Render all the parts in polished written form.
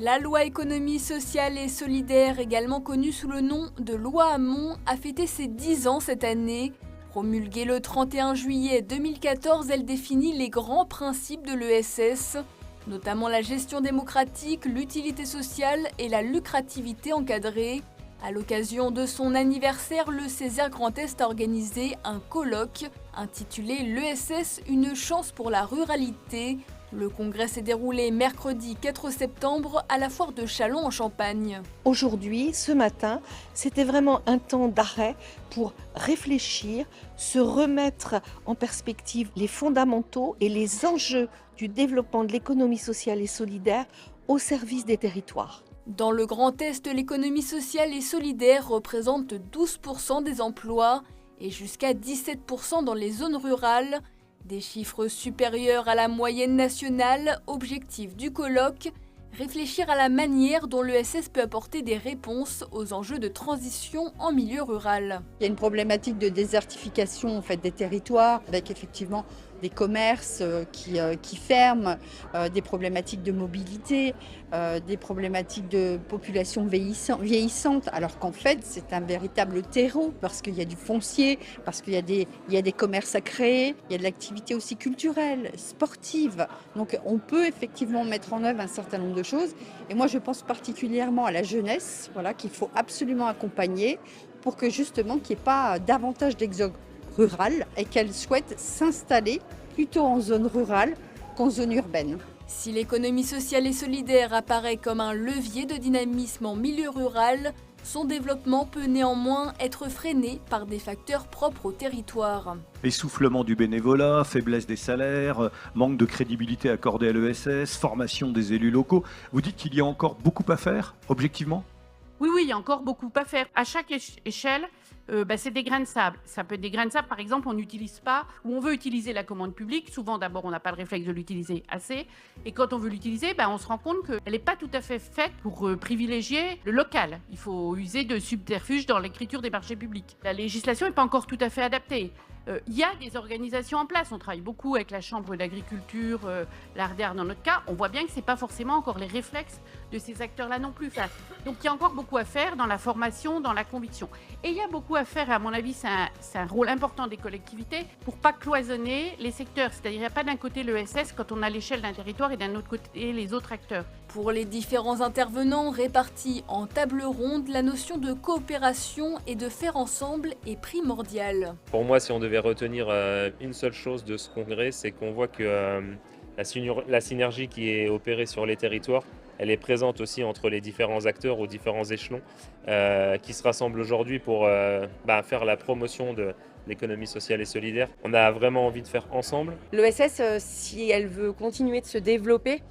La loi économie sociale et solidaire, également connue sous le nom de loi Hamon, a fêté ses 10 ans cette année. Promulguée le 31 juillet 2014, elle définit les grands principes de l'ESS, notamment la gestion démocratique, l'utilité sociale et la lucrativité encadrée. À l'occasion de son anniversaire, le Césaire Grand Est a organisé un colloque intitulé l'ESS, une chance pour la ruralité. Le congrès s'est déroulé mercredi 4 septembre à la foire de Châlons en Champagne. Aujourd'hui, ce matin, c'était vraiment un temps d'arrêt pour réfléchir, se remettre en perspective les fondamentaux et les enjeux du développement de l'économie sociale et solidaire au service des territoires. Dans le Grand Est, l'économie sociale et solidaire représente 12% des emplois et jusqu'à 17% dans les zones rurales. Des chiffres supérieurs à la moyenne nationale, objectif du colloque, réfléchir à la manière dont l'ESS peut apporter des réponses aux enjeux de transition en milieu rural. Il y a une problématique de désertification des territoires, avec effectivement des commerces qui ferment, des problématiques de mobilité, des problématiques de population vieillissante, alors qu'en fait c'est un véritable terreau, parce qu'il y a du foncier, parce qu'il y a des commerces à créer, il y a de l'activité aussi culturelle, sportive. Donc on peut effectivement mettre en œuvre un certain nombre de choses. Et moi je pense particulièrement à la jeunesse, qu'il faut absolument accompagner pour que justement qu'il n'y ait pas davantage d'exode rural et qu'elle souhaite s'installer plutôt en zone rurale qu'en zone urbaine. Si l'économie sociale et solidaire apparaît comme un levier de dynamisme en milieu rural, son développement peut néanmoins être freiné par des facteurs propres au territoire. Essoufflement du bénévolat, faiblesse des salaires, manque de crédibilité accordée à l'ESS, formation des élus locaux. Vous dites qu'il y a encore beaucoup à faire, objectivement ? Oui, il y a encore beaucoup à faire. À chaque échelle, c'est des grains de sable. Ça peut être des grains de sable, par exemple, on n'utilise pas, ou on veut utiliser la commande publique. Souvent, d'abord, on n'a pas le réflexe de l'utiliser assez. Et quand on veut l'utiliser, on se rend compte qu'elle n'est pas tout à fait faite pour privilégier le local. Il faut user de subterfuges dans l'écriture des marchés publics. La législation n'est pas encore tout à fait adaptée. Il y a des organisations en place. On travaille beaucoup avec la Chambre d'agriculture, l'ARDER dans notre cas. On voit bien que ce n'est pas forcément encore les réflexes de ces acteurs-là non plus. Donc il y a encore beaucoup à faire dans la formation, dans la conviction. Et il y a beaucoup à faire, et à mon avis, c'est un rôle important des collectivités pour ne pas cloisonner les secteurs. C'est-à-dire qu'il n'y a pas d'un côté l'ESS quand on a l'échelle d'un territoire et d'un autre côté les autres acteurs. Pour les différents intervenants répartis en table ronde, la notion de coopération et de faire ensemble est primordiale. Pour moi, si on devait retenir une seule chose de ce congrès, c'est qu'on voit que la synergie qui est opérée sur les territoires, elle est présente aussi entre les différents acteurs aux différents échelons qui se rassemblent aujourd'hui pour faire la promotion de l'économie sociale et solidaire. On a vraiment envie de faire ensemble. L'ESS, si elle veut continuer de se développer,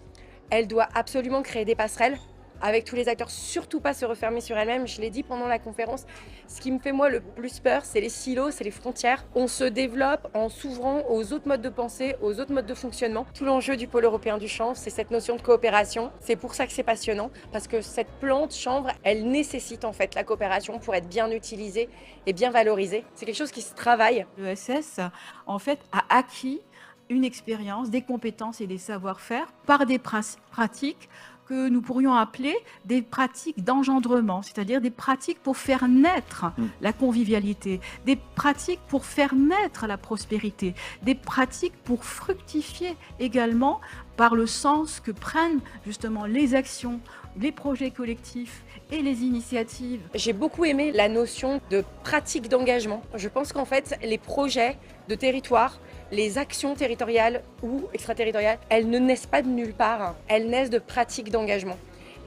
elle doit absolument créer des passerelles avec tous les acteurs, surtout pas se refermer sur elle-même. Je l'ai dit pendant la conférence, ce qui me fait moi le plus peur, c'est les silos, c'est les frontières. On se développe en s'ouvrant aux autres modes de pensée, aux autres modes de fonctionnement. Tout l'enjeu du pôle européen du chanvre, c'est cette notion de coopération. C'est pour ça que c'est passionnant, parce que cette plante chanvre, elle nécessite en fait la coopération pour être bien utilisée et bien valorisée. C'est quelque chose qui se travaille. L'ESS, en fait, a acquis une expérience, des compétences et des savoir-faire par des pratiques que nous pourrions appeler des pratiques d'engendrement, c'est-à-dire des pratiques pour faire naître la convivialité, des pratiques pour faire naître la prospérité, des pratiques pour fructifier également par le sens que prennent justement les actions, les projets collectifs et les initiatives. J'ai beaucoup aimé la notion de pratique d'engagement. Je pense qu'en fait, les projets de territoire, les actions territoriales ou extraterritoriales, elles ne naissent pas de nulle part, elles naissent de pratiques d'engagement.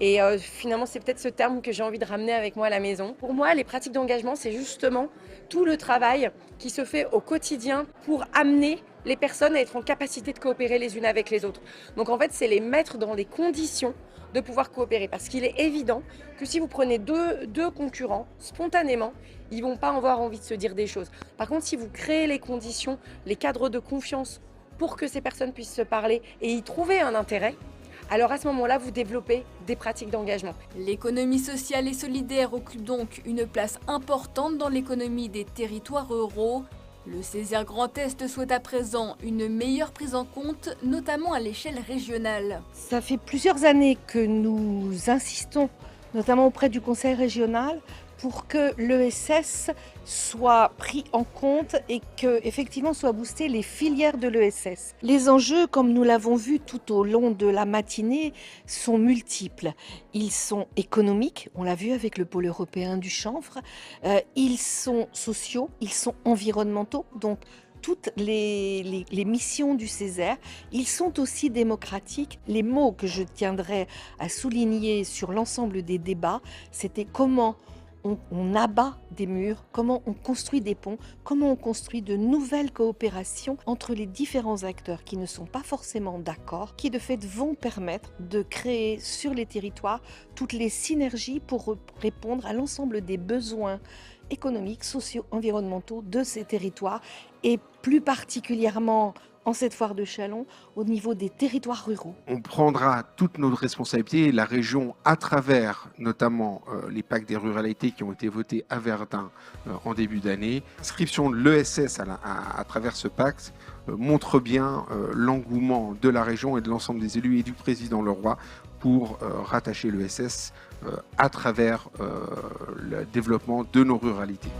Et finalement, c'est peut-être ce terme que j'ai envie de ramener avec moi à la maison. Pour moi, les pratiques d'engagement, c'est justement tout le travail qui se fait au quotidien pour amener les personnes à être en capacité de coopérer les unes avec les autres. Donc en fait, c'est les mettre dans les conditions de pouvoir coopérer. Parce qu'il est évident que si vous prenez deux concurrents, spontanément, ils ne vont pas avoir envie de se dire des choses. Par contre, si vous créez les conditions, les cadres de confiance pour que ces personnes puissent se parler et y trouver un intérêt, alors à ce moment-là, vous développez des pratiques d'engagement. L'économie sociale et solidaire occupe donc une place importante dans l'économie des territoires ruraux. Le Césaire Grand Est souhaite à présent une meilleure prise en compte, notamment à l'échelle régionale. Ça fait plusieurs années que nous insistons, notamment auprès du Conseil régional, pour que l'ESS soit pris en compte et que effectivement soient boostées les filières de l'ESS. Les enjeux, comme nous l'avons vu tout au long de la matinée, sont multiples. Ils sont économiques, on l'a vu avec le pôle européen du chanvre, ils sont sociaux, ils sont environnementaux, donc toutes les missions du Césaire, ils sont aussi démocratiques. Les mots que je tiendrais à souligner sur l'ensemble des débats, c'était comment on abat des murs, comment on construit des ponts, comment on construit de nouvelles coopérations entre les différents acteurs qui ne sont pas forcément d'accord, qui de fait vont permettre de créer sur les territoires toutes les synergies pour répondre à l'ensemble des besoins économiques, sociaux, environnementaux de ces territoires et plus particulièrement en cette foire de Châlons, au niveau des territoires ruraux. On prendra toutes nos responsabilités, la région, à travers notamment les pactes des ruralités qui ont été votés à Verdun en début d'année. L'inscription de l'ESS à travers ce pacte montre bien l'engouement de la région et de l'ensemble des élus et du président Leroy pour rattacher l'ESS à travers le développement de nos ruralités.